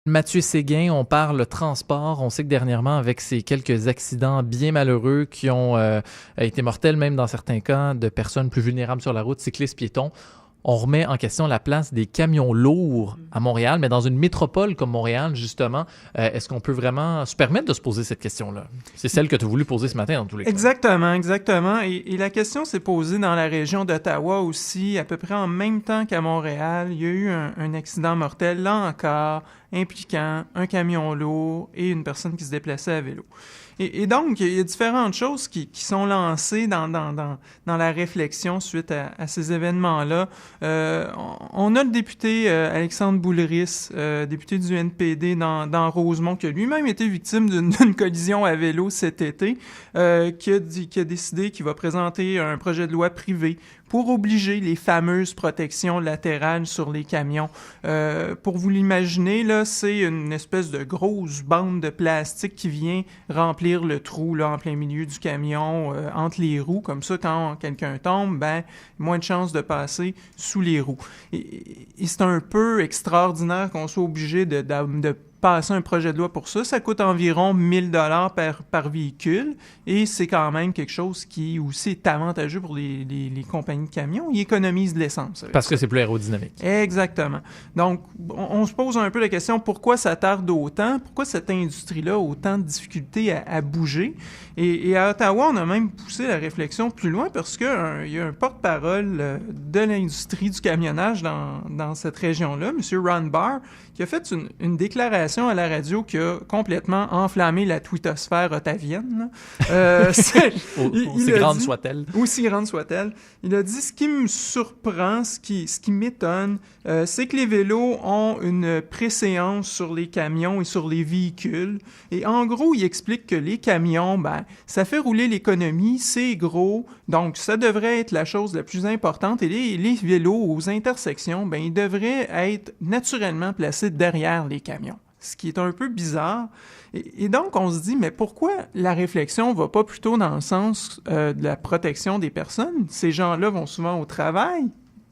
Mathieu Séguin, on parle transport. On sait que dernièrement, avec ces quelques accidents bien malheureux qui ont été mortels, même dans certains cas, de personnes plus vulnérables sur la route, cyclistes, piétons, on remet en question la place des camions lourds à Montréal, mais dans une métropole comme Montréal, justement, est-ce qu'on peut vraiment se permettre de se poser cette question-là? C'est celle que tu as voulu poser ce matin, dans tous les cas. Exactement. Et la question s'est posée dans la région d'Ottawa aussi, à peu près en même temps qu'à Montréal. Il y a eu un accident mortel, là encore, impliquant un camion lourd et une personne qui se déplaçait à vélo. Et donc, il y a différentes choses qui sont lancées dans la réflexion suite à ces événements-là. On a le député Alexandre Boulris, député du NPD dans Rosemont, qui a lui-même été victime d'une collision à vélo cet été, qui a décidé qu'il va présenter un projet de loi privé pour obliger les fameuses protections latérales sur les camions. Pour vous l'imaginer, là, c'est une espèce de grosse bande de plastique qui vient remplir le trou là, en plein milieu du camion, entre les roues. Comme ça, quand quelqu'un tombe, moins de chances de passer sous les roues. Et c'est un peu extraordinaire qu'on soit obligé de passer un projet de loi pour ça. Ça coûte environ 1 000 $ par véhicule et c'est quand même quelque chose qui aussi est avantageux pour les compagnies de camions. Ils économisent de l'essence. Parce que c'est plus aérodynamique. Exactement. Donc, on se pose un peu la question, pourquoi ça tarde autant? Pourquoi cette industrie-là a autant de difficultés à bouger? Et à Ottawa, on a même poussé la réflexion plus loin parce qu'il y a un porte-parole de l'industrie du camionnage dans cette région-là, M. Ron Barr, qui a fait une déclaration à la radio qui a complètement enflammé la twittosphère ottavienne. Aussi grande soit-elle. Aussi grande soit-elle. Il a dit, ce qui me surprend, ce qui m'étonne, c'est que les vélos ont une préséance sur les camions et sur les véhicules. Et en gros, il explique que les camions, ça fait rouler l'économie, c'est gros, donc ça devrait être la chose la plus importante. Et les vélos aux intersections, ils devraient être naturellement placés derrière les camions, ce qui est un peu bizarre. Et donc, on se dit, mais pourquoi la réflexion va pas plutôt dans le sens de la protection des personnes? Ces gens-là vont souvent au travail,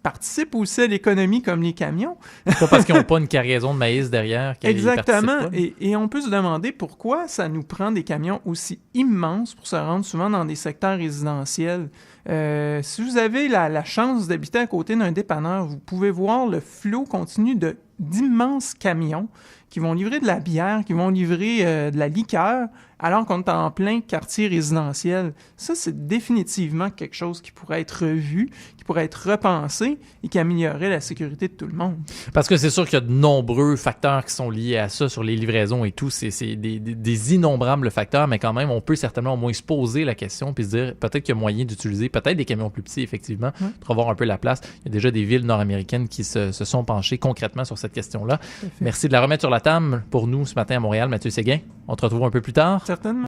participent aussi à l'économie comme les camions. Pas parce qu'ils n'ont pas une cargaison de maïs derrière. Exactement. Et on peut se demander pourquoi ça nous prend des camions aussi immenses pour se rendre souvent dans des secteurs résidentiels. Si vous avez la chance d'habiter à côté d'un dépanneur, vous pouvez voir le flot continu d'immenses camions qui vont livrer de la bière, qui vont livrer de la liqueur, alors qu'on est en plein quartier résidentiel. Ça, c'est définitivement quelque chose qui pourrait être revu, qui pourrait être repensé et qui améliorerait la sécurité de tout le monde. Parce que c'est sûr qu'il y a de nombreux facteurs qui sont liés à ça sur les livraisons et tout. C'est des innombrables facteurs, mais quand même, on peut certainement au moins se poser la question puis se dire peut-être qu'il y a moyen d'utiliser peut-être des camions plus petits, effectivement, pour avoir un peu la place. Il y a déjà des villes nord-américaines qui se sont penchées concrètement sur cette question-là. Merci de la remettre sur la table pour nous ce matin à Montréal, Mathieu Séguin. On te retrouve un peu plus tard. Certainement.